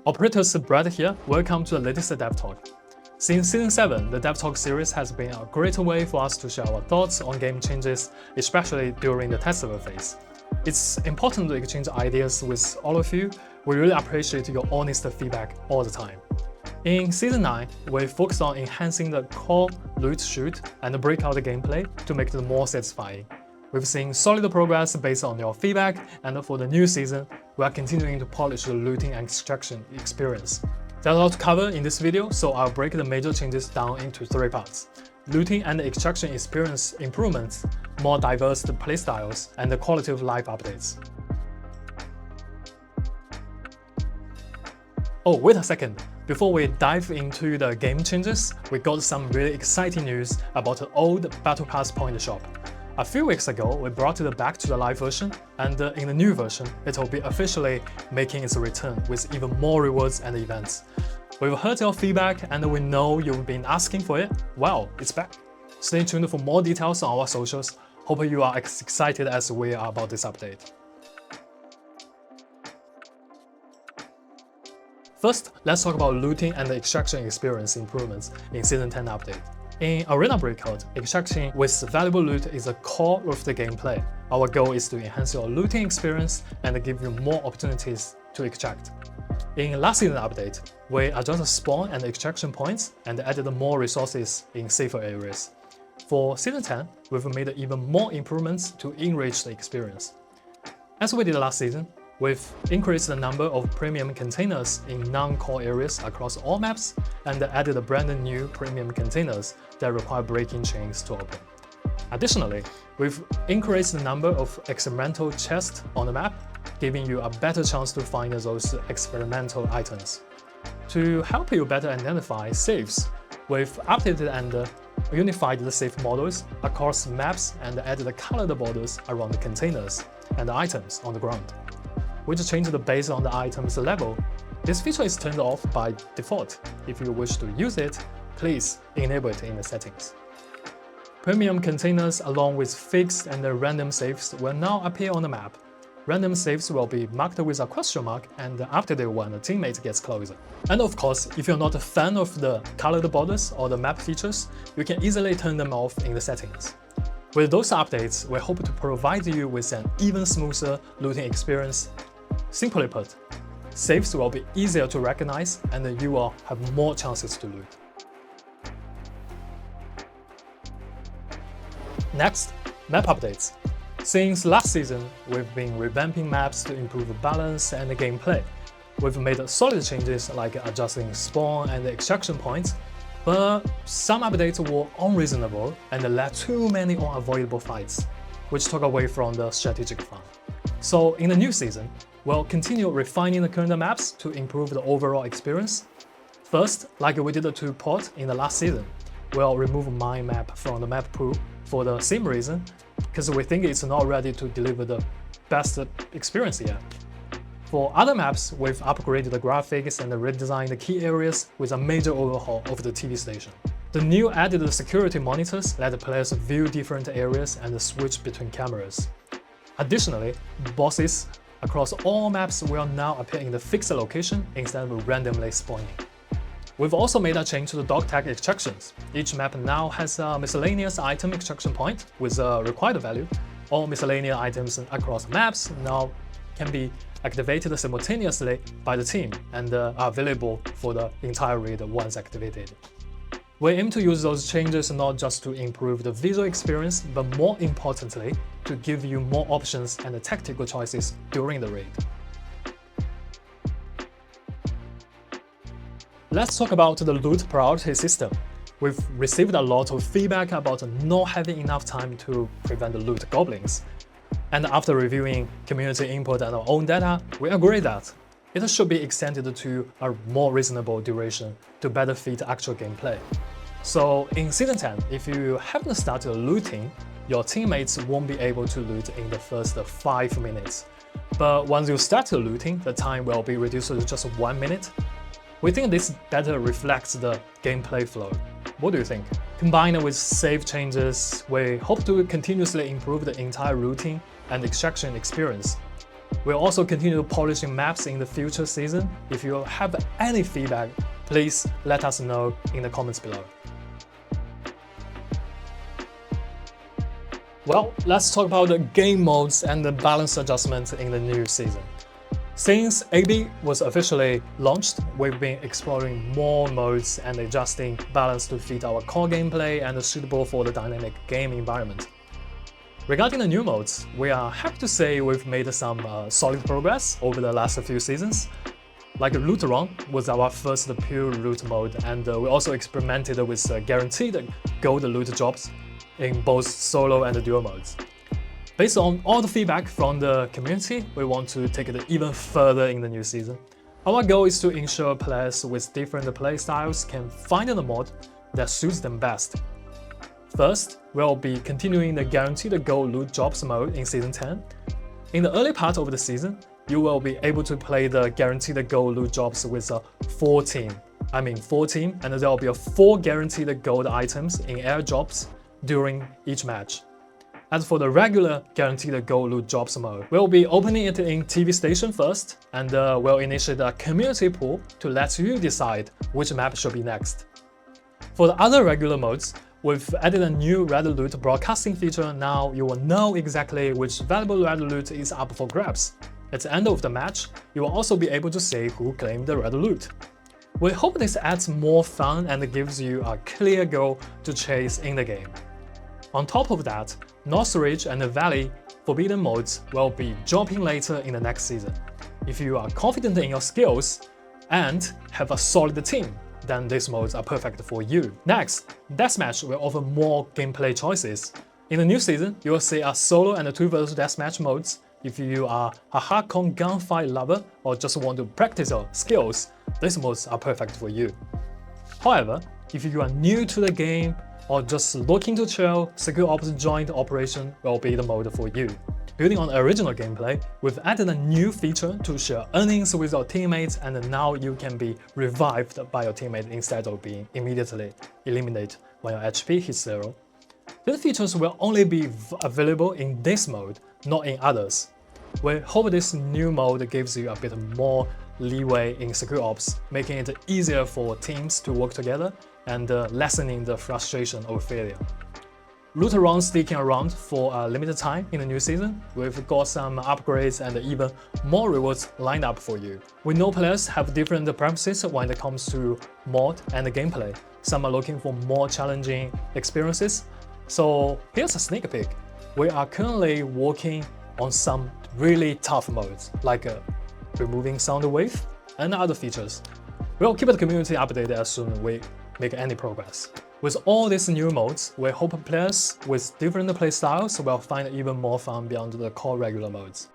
Operators Brad here, welcome to the latest Dev Talk. Since Season 7, the Dev Talk series has been a great way for us to share our thoughts on game changes, especially during the test phase. It's important to exchange ideas with all of you. We really appreciate your honest feedback all the time. In Season 9, we focused on enhancing the core loot, shoot, and breakout gameplay to make it more satisfying. We've seen solid progress based on your feedback, and for the new season, we are continuing to polish the looting and extraction experience. There's a lot to cover in this video, so I'll break the major changes down into 3 parts. Looting and extraction experience improvements, more diverse playstyles, and the quality of life updates. Oh, wait a second. Before we dive into the game changes, we got some really exciting news about the old Battle Pass point shop. A few weeks ago, we brought it back to the live version, and in the new version, it will be officially making its return with even more rewards and events. We've heard your feedback, and we know you've been asking for it. Well, it's back. Stay tuned for more details on our socials. Hope you are as excited as we are about this update. First, let's talk about looting and the extraction experience improvements in Season 10 update. In Arena Breakout, extracting with valuable loot is a core of the gameplay. Our goal is to enhance your looting experience and give you more opportunities to extract. In last season update, we adjusted spawn and extraction points and added more resources in safer areas. For Season 10, we've made even more improvements to enrich the experience. As we did last season, we've increased the number of premium containers in non-core areas across all maps and added a brand new premium containers that require breaking chains to open. Additionally, we've increased the number of experimental chests on the map, giving you a better chance to find those experimental items. To help you better identify safes, we've updated and unified the safe models across maps and added colored borders around the containers and the items on the ground, which changed based on the item's level. This feature is turned off by default. If you wish to use it, please enable it in the settings. Premium containers along with fixed and random safes will now appear on the map. Random safes will be marked with a question mark and updated when a teammate gets closer. And of course, if you're not a fan of the colored borders or the map features, you can easily turn them off in the settings. With those updates, we hope to provide you with an even smoother looting experience. Simply put, safes will be easier to recognize and you will have more chances to loot. Next, map updates. Since last season, we've been revamping maps to improve balance and gameplay. We've made solid changes like adjusting spawn and extraction points, but some updates were unreasonable and led to many unavoidable fights, which took away from the strategic fun. So in the new season, we'll continue refining the current maps to improve the overall experience. First, like we did to port in the last season, we'll remove my map from the map pool for the same reason, because we think it's not ready to deliver the best experience yet. For other maps, we've upgraded the graphics and redesigned the key areas with a major overhaul of the TV station. The new added security monitors let players view different areas and switch between cameras. Additionally, bosses across all maps will now appear in the fixed location instead of randomly spawning. We've also made a change to the dog tag extractions. Each map now has a miscellaneous item extraction point with a required value. All miscellaneous items across maps now can be activated simultaneously by the team and are available for the entire raid once activated. We aim to use those changes not just to improve the visual experience, but more importantly, to give you more options and tactical choices during the raid. Let's talk about the loot priority system. We've received a lot of feedback about not having enough time to prevent the loot goblins. And after reviewing community input and our own data, we agree that it should be extended to a more reasonable duration to better fit actual gameplay. So in Season 10, if you haven't started looting, your teammates won't be able to loot in the first 5 minutes. But once you start looting, the time will be reduced to just 1 minute. We think this better reflects the gameplay flow. What do you think? Combined with save changes, we hope to continuously improve the entire looting and extraction experience. We'll also continue polishing maps in the future season. If you have any feedback, please let us know in the comments below. Well, let's talk about the game modes and the balance adjustments in the new season. Since AB was officially launched, we've been exploring more modes and adjusting balance to fit our core gameplay and suitable for the dynamic game environment. Regarding the new modes, we are happy to say we've made some solid progress over the last few seasons. Like Loot Run was our first pure loot mode, and we also experimented with guaranteed gold loot drops in both solo and duo modes. Based on all the feedback from the community, we want to take it even further in the new season. Our goal is to ensure players with different playstyles can find the mod that suits them best. First, we'll be continuing the guaranteed gold loot drops mode in Season 10. In the early part of the season, you will be able to play the guaranteed gold loot drops with a 4 team, and there will be 4 guaranteed gold items in airdrops during each match. As for the regular guaranteed gold loot drops mode, we'll be opening it in TV station first, and we'll initiate a community pool to let you decide which map should be next. For the other regular modes, we've added a new red loot broadcasting feature. Now you will know exactly which valuable red loot is up for grabs. At the end of the match, you will also be able to see who claimed the red loot. We hope this adds more fun and gives you a clear goal to chase in the game. On top of that, North Ridge and the Valley Forbidden modes will be dropping later in the next season. If you are confident in your skills and have a solid team, then these modes are perfect for you. Next, Deathmatch will offer more gameplay choices. In the new season, you will see a solo and 2 vs Deathmatch modes. If you are a hardcore gunfight lover or just want to practice your skills, these modes are perfect for you. However, if you are new to the game or just looking to chill, Secure Ops Joint Operation will be the mode for you. Building on original gameplay, we've added a new feature to share earnings with your teammates, and now you can be revived by your teammate instead of being immediately eliminated when your HP hits 0. These features will only be available in this mode, not in others. We hope this new mode gives you a bit more leeway in Secure Ops, making it easier for teams to work together and lessening the frustration of failure. Loot Run sticking around for a limited time in the new season. We've got some upgrades and even more rewards lined up for you. We know players have different preferences when it comes to mod and gameplay. Some are looking for more challenging experiences. So here's a sneak peek. We are currently working on some really tough modes, like removing sound wave and other features. We'll keep the community updated as soon as we make any progress. With all these new modes, we hope players with different playstyles will find even more fun beyond the core regular modes.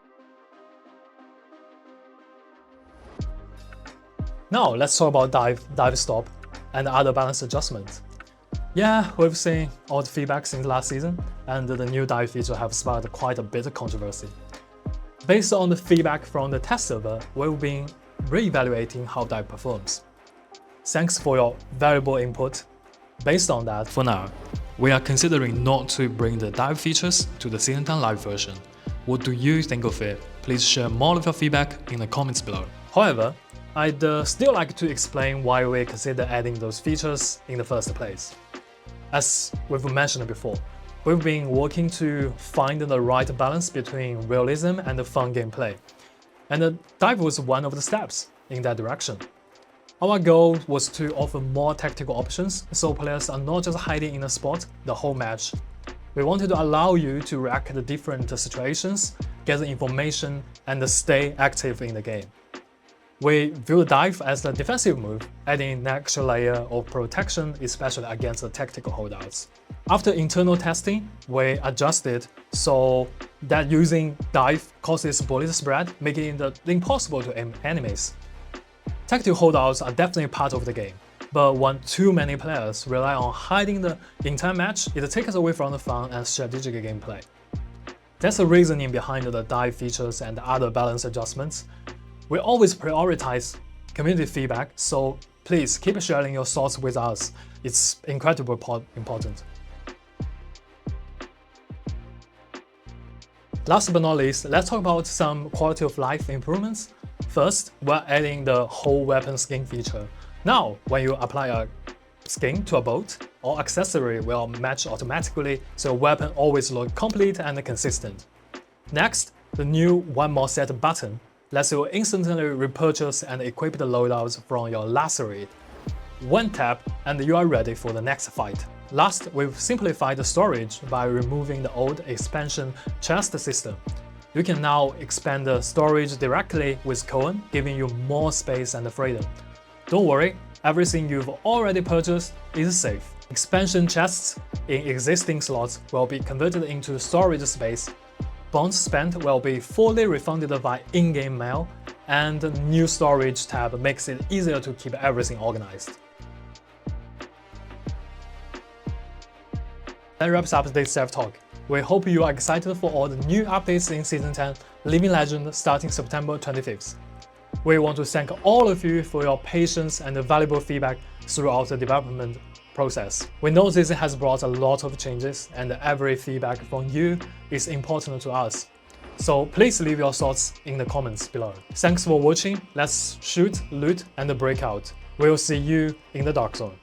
Now let's talk about dive stop and other balance adjustments. Yeah, we've seen all the feedback since last season, and the new dive feature have sparked quite a bit of controversy. Based on the feedback from the test server, we've been re-evaluating how dive performs. Thanks for your valuable input. Based on that, for now, we are considering not to bring the dive features to the Season 10 live version. What do you think of it? Please share more of your feedback in the comments below. However, I'd still like to explain why we consider adding those features in the first place. As we've mentioned before, we've been working to find the right balance between realism and fun gameplay, and the dive was one of the steps in that direction. Our goal was to offer more tactical options, so players are not just hiding in a spot the whole match. We wanted to allow you to react to different situations, gather information, and stay active in the game. We view the dive as a defensive move, adding an extra layer of protection, especially against the tactical holdouts. After internal testing, we adjusted so that using dive causes bullet spread, making it impossible to aim enemies. Tactical holdouts are definitely part of the game, but when too many players rely on hiding the entire match, it takes away from the fun and strategic gameplay. That's the reasoning behind the dive features and other balance adjustments. We always prioritize community feedback, so please keep sharing your thoughts with us. It's incredibly important. Last but not least, let's talk about some quality of life improvements. First, we're adding the whole weapon skin feature. Now, when you apply a skin to a bolt, all accessory will match automatically, so your weapon always looks complete and consistent. Next, the new One More Set button lets you instantly repurchase and equip the loadouts from your last raid. One tap and you are ready for the next fight. Last, we've simplified the storage by removing the old expansion chest system. You can now expand the storage directly with Coin, giving you more space and freedom. Don't worry, everything you've already purchased is safe. Expansion chests in existing slots will be converted into storage space. Bonds spent will be fully refunded by in-game mail, and the new storage tab makes it easier to keep everything organized. That wraps up this Dev Talk. We hope you are excited for all the new updates in Season 10 Living Legend starting September 25th. We want to thank all of you for your patience and valuable feedback throughout the development process. We know this has brought a lot of changes, and every feedback from you is important to us. So please leave your thoughts in the comments below. Thanks for watching. Let's shoot, loot, and break out. We'll see you in the dark zone.